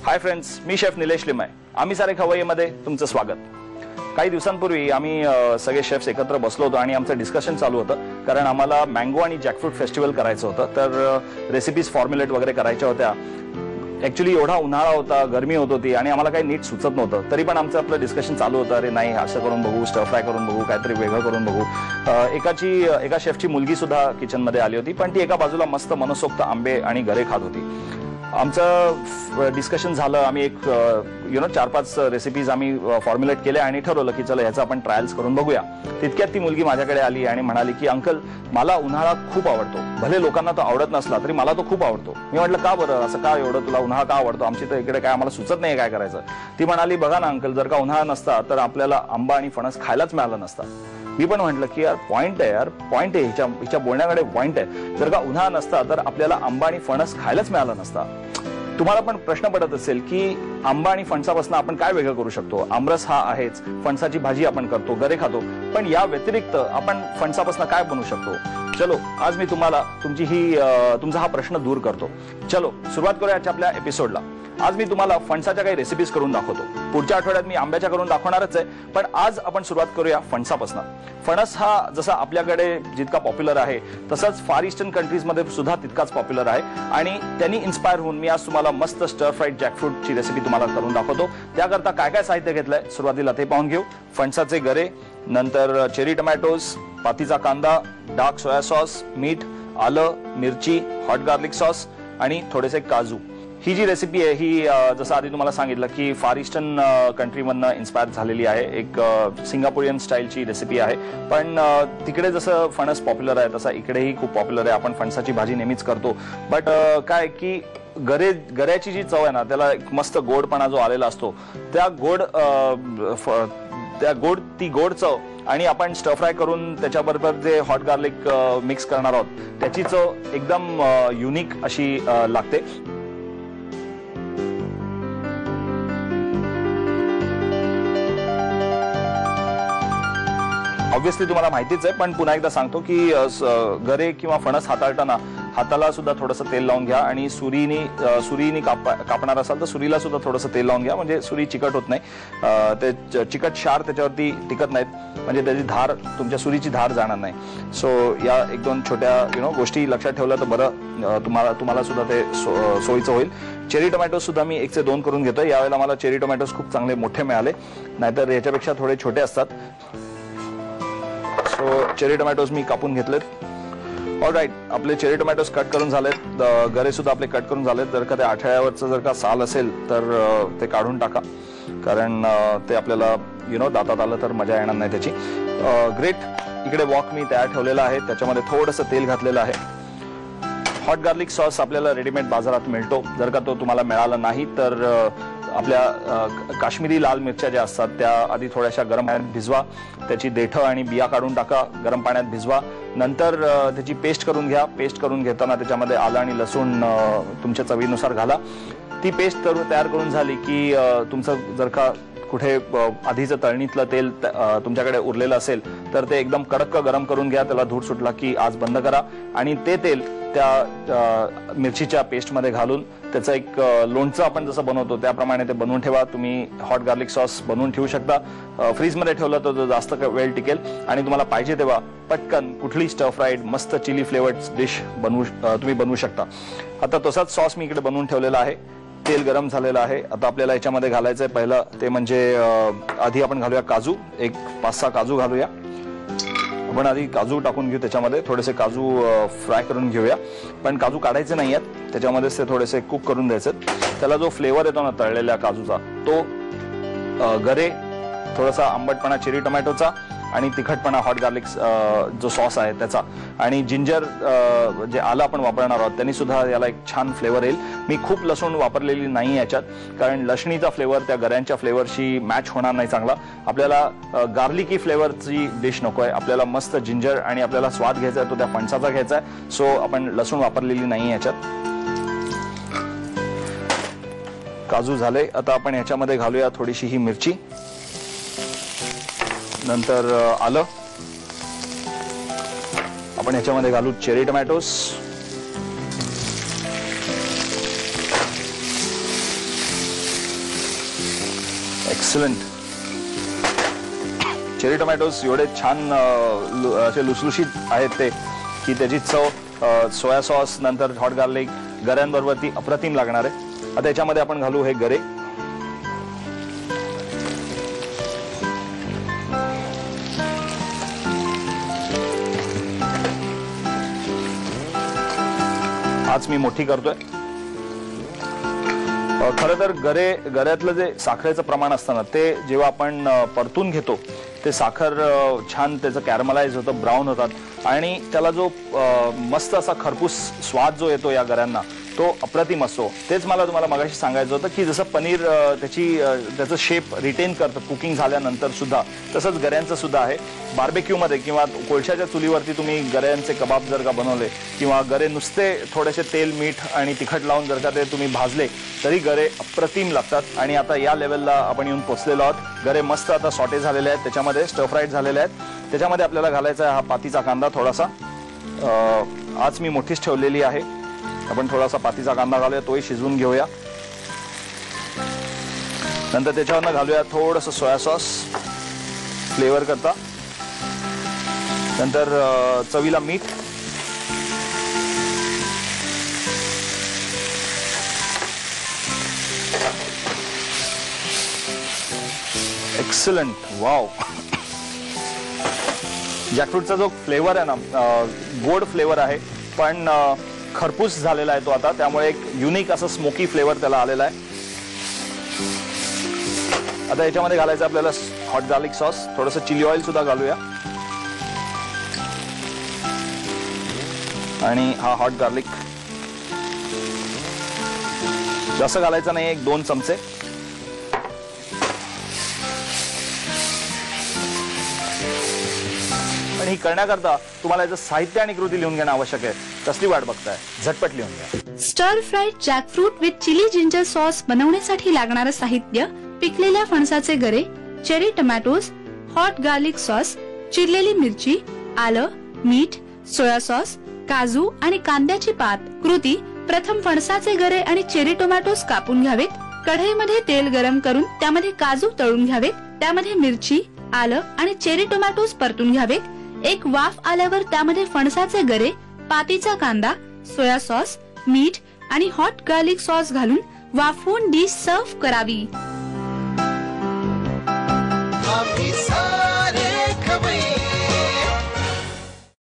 Hi friends, मी chef Nilesh Limaye. आम्ही सारे खवय्येमध्ये तुमचं स्वागत. काही दिवसांपूर्वी आम्ही सगळे शेफ्स एकत्र बसलो होतो आणि आमचं डिस्कशन चालू होतं, कारण आम्हाला मँगो आणि जॅकफ्रूट फेस्टिवल करायचं होतं. तर रेसिपीज फॉर्म्युलेट वगैरे करायच्या होत्या. ॲक्च्युली एवढा उन्हाळा होता, गरमी होत होती आणि आम्हाला काही नीट सुचत नव्हतं. तरी पण आमचं आपलं डिस्कशन चालू होतं, अरे नाही असं करून बघू, स्टर फ्राय करून बघू, काहीतरी वेगळं करून बघू. एका शेफची मुलगी सुद्धा किचनमध्ये आली होती, पण ती एका बाजूला मस्त मनसोक्त आंबे आणि गरे खात होती. आमचं डिस्कशन झालं. आम्ही एक 4-5 रेसिपीज आम्ही फॉर्म्युलेट केल्या आणि ठरवलं की चला ह्याचा आपण ट्रायल्स करून बघूया. तितक्यात ती मुलगी माझ्याकडे आली आणि म्हणाली की अंकल, मला उन्हाळा खूप आवडतो. भले लोकांना तो आवडत नसला तरी मला तो खूप आवडतो. मी म्हटलं का बरं, असं का एवढं तुला उन्हाळा का आवडतो? आमची तर इकडे काय आम्हाला सुचत नाही काय करायचं. ती म्हणाली बघा ना अंकल, जर का उन्हाळा नसता तर आपल्याला आंबा आणि फणस खायलाच मिळाला नसता. मी पण म्हटलं की यार पॉइंट आहे, हिच्या बोलण्याकडे पॉइंट आहे. जर का उन्हाळा नसता तर आपल्याला आंबा आणि फणस खायलाच मिळाला नसता. तुम्हाला पण प्रश्न पडत असेल की आंबा आणि फणसापासून आपण काय वेगळं करू शकतो? आमरस हा आहेच, फणसाची भाजी आपण करतो, गरे खातो, पण या व्यतिरिक्त आपण फणसापासून काय बनवू शकतो? चलो आज मी तुम्हाला तुमचा हा प्रश्न दूर करतो. चलो सुरुवात करूया आजच्या आपल्या एपिसोडला. आज मी तुम्हाला फणसाच्या काही रेसिपीज करून दाखवतो. पुढच्या आठवड्यात मी आंब्याच्या करून दाखवणारच आहे, पण आज आपण सुरुवात करूया फणसापासून. फणस हा जसा आपल्याकडे जितका पॉप्युलर आहे तसंच फार ईस्टर्न कंट्रीजमध्ये सुद्धा तितकाच पॉप्युलर आहे. आणि त्यांनी इन्स्पायर होऊन मी आज तुम्हाला मस्त स्टर फ्राईड जॅकफ्रूटची रेसिपी तुम्हाला करून दाखवतो. त्याकरता काय काय साहित्य घेतलंय सुरुवातीला ते पाहून घेऊ. फणसाचे गरे, नंतर चेरी टोमॅटोज, पातीचा कांदा, डार्क सोया सॉस, मीठ, आलं, मिरची, हॉट गार्लिक सॉस आणि थोडेसे काजू. ही जी रेसिपी आहे ही जसं आधी तुम्हाला सांगितलं की फार ईस्टर्न कंट्रीमधनं इन्स्पायर झालेली आहे. एक सिंगापोरियन स्टाईलची रेसिपी आहे. पण तिकडे जसं फणस पॉप्युलर आहे तसा इकडेही खूप पॉप्युलर आहे. आपण फणसाची भाजी नेहमीच करतो, बट काय की गऱ्याची जी चव आहे ना, त्याला एक मस्त गोडपणा जो आलेला असतो, ती गोड चव आणि आपण स्टर फ्राय करून त्याच्याबरोबर जे हॉट गार्लिक मिक्स करणार आहोत त्याची चव एकदम युनिक अशी लागते. ऑब्व्हियसली तुम्हाला माहितीच आहे, पण पुन्हा एकदा सांगतो की गरे किंवा फणस हाताळताना हाताला सुद्धा थोडंसं तेल लावून घ्या आणि सुरीनी कापणार असाल तर सुरीला सुद्धा थोडंसं तेल लावून घ्या, म्हणजे सुरी चिकट होत नाही. ते चिकट क्षार त्याच्यावरती टिकत नाहीत, म्हणजे त्याची धार, तुमच्या सुरीची धार जाणार नाही. सो या 1-2 छोट्या गोष्टी लक्षात ठेवल्या तर बरं तुम्हाला सुद्धा ते सोयीचं होईल. चेरी टोमॅटो सुद्धा मी 1 ते 2 करून घेतोय. यावेळेला मला चेरी टोमॅटोज खूप चांगले मोठे मिळाले, नाहीतर याच्यापेक्षा थोडे छोटे असतात. सो चेरी टोमॅटोज मी कापून घेतलेत. ऑलराईट, आपले चेरी टोमॅटोज कट करून झालेत. गरे सुद्धा आपले कट करून झालेत. जर का त्या आठळ्यावरचं जर का साल असेल तर ते काढून टाका, कारण ते आपल्याला दातात आलं तर मजा येणार नाही त्याची. ग्रेट. इकडे वॉक मी तयार ठेवलेला आहे, त्याच्यामध्ये थोडंसं तेल घातलेलं आहे. हॉट गार्लिक सॉस आपल्याला रेडीमेड बाजारात मिळतो. जर का तो तुम्हाला मिळाला नाही तर आपल्या काश्मीरी लाल मिरच्या ज्या असतात त्या आधी थोड्याशा गरम पाण्यात भिजवा. त्याची देठं आणि बिया काढून टाका, गरम पाण्यात भिजवा. नंतर त्याची पेस्ट करून घ्या. पेस्ट करून घेताना त्याच्यामध्ये आलं आणि लसूण तुमच्या चवीनुसार घाला. ती पेस्ट तयार करून झाली की तुमचं जर का कुठे आधीचं तळणीतलं तेल तुमच्याकडे उरलेलं असेल तर ते एकदम कडक गरम करून घ्या. त्याला धूर सुटला की आज बंद करा आणि ते तेल त्या मिरचीच्या पेस्टमध्ये घालून त्याचं एक लोणचं आपण जसं बनवतो त्याप्रमाणे ते बनवून ठेवा. तुम्ही हॉट गार्लिक सॉस बनवून ठेवू शकता. फ्रीजमध्ये ठेवलं तर जास्त वेळ टिकेल आणि तुम्हाला पाहिजे तेव्हा पटकन कुठली स्टर फ्राईड मस्त चिली फ्लेवर्ड डिश तुम्ही बनवू शकता. आता तसाच सॉस मी इकडे बनवून ठेवलेला आहे. तेल गरम झालेलं आहे. आता आपल्याला याच्यामध्ये घालायचंय पहिलं ते म्हणजे आधी आपण घालूया काजू. एक 5-6 काजू घालूया. आपण आधी काजू टाकून घेऊ. त्याच्यामध्ये थोडेसे काजू फ्राय करून घेऊया, पण काजू काढायचे नाही आहेत, त्याच्यामध्येच ते थोडेसे कुक करून द्यायचे. त्याला जो फ्लेवर येतो ना तळलेल्या काजूचा, तो गरे, थोडासा आंबटपणा चेरी टोमॅटोचा आणि तिखटपणा हॉट गार्लिक जो सॉस आहे त्याचा, आणि जिंजर जे आलं आपण वापरणार आहोत त्यांनी सुद्धा याला एक छान फ्लेवर येईल. मी खूप लसूण वापरलेली नाही याच्यात, कारण लसणीचा फ्लेवर त्या गऱ्यांच्या फ्लेवरशी मॅच होणार नाही चांगला. आपल्याला गार्लिकी फ्लेवरची डिश नको आहे, आपल्याला मस्त जिंजर आणि आपल्याला स्वाद घ्यायचा आहे तो त्या फणसाचा घ्यायचा आहे. सो आपण लसूण वापरलेली नाही याच्यात. काजू झाले. आता आपण ह्याच्यामध्ये घालूया थोडीशी ही मिरची, नंतर आलं. आपण ह्याच्यामध्ये घालू cherry tomatoes, excellent. Cherry tomatoes एवढे छान असे लुसलुशीत आहेत ते की त्याची चव सोया सॉस नंतर हॉट गार्लिक गऱ्यांबरोबर ती अप्रतिम लागणार आहे. आता याच्यामध्ये आपण घालू हे गरे. आज मी मोठी करतोय. खरं तर गऱ्यातलं जे साखरेचं प्रमाण असतं ना ते जेव्हा आपण परतून घेतो ते साखर छान त्याचं कॅरमलाइज होतं, ब्राऊन होतात आणि त्याला जो मस्त असा खरपूस स्वाद जो येतो या गऱ्यांना तो अप्रतिम असतो. तेच मला तुम्हाला मगाशी सांगायचं होतं की जसं पनीर त्याचं शेप रिटेन करतं कुकिंग झाल्यानंतर सुद्धा, तसंच गऱ्यांचं सुद्धा आहे. बार्बेक्यूमध्ये किंवा कोळशाच्या चुलीवरती तुम्ही गऱ्यांचे कबाब जर का बनवले किंवा गरे नुसते थोडेसे तेल मीठ आणि तिखट लावून जर का ते तुम्ही भाजले तरी गरे अप्रतिम लागतात. आणि आता या लेवलला आपण येऊन पोचलेलो आहोत. गरे मस्त आता सॉटे झालेले आहेत, त्याच्यामध्ये स्टर फ्राईड झालेले आहेत. त्याच्यामध्ये आपल्याला घालायचा आहे हा पातीचा कांदा थोडासा. आज मी मोठीच ठेवलेली आहे. आपण थोडासा पातीचा कांदा घालूया, तोही शिजवून घेऊया. नंतर त्याच्यावरनं घालूया थोडंसं सोया सॉस फ्लेवर करता. नंतर चवीला मीठ. एक्सलंट. वाव. जॅकफ्रूटचा जो फ्लेवर आहे ना गोड फ्लेवर आहे पण खरपूस झालेला आहे तो आता, त्यामुळे एक युनिक असं स्मोकी फ्लेवर त्याला आलेला आहे. आता याच्यामध्ये घालायचं आपल्याला हॉट गार्लिक सॉस. थोडंसं चिली ऑइल सुद्धा घालूया आणि हा हॉट गार्लिक जास्त घालायचं नाही, 1-2 चमचे. आणि ही करण्याकरता तुम्हाला याचं साहित्य आणि कृती लिहून घेणं आवश्यक आहे. कसली वाट बघताय, झटपट लिहून घ्या. Stir fried jackfruit with chilli ginger sauce बनवण्यासाठी लागणारं साहित्य: पिकलेल्या फणसाचे गरे, cherry tomatoes, hot garlic sauce, चिरलेली मिरची, आलं, मीठ, सोया सॉस, काजू आणि कांद्याची पात. कृती: प्रथम फणसाचे गरे आणि चेरी टोमॅटोज कापून घ्यावेत. कढईमध्ये तेल गरम करून त्यामध्ये काजू तळून घ्यावेत. त्यामध्ये मिरची, आलं आणि चेरी टोमॅटोज परतून घ्यावेत. एक वाफ आल्यावर त्यामध्ये फणसाचे गरे, पातीचा कांदा, सोया सॉस, मीठ आणि हॉट गार्लिक सॉस घालून वाफवून डिश सर्व्ह करावी.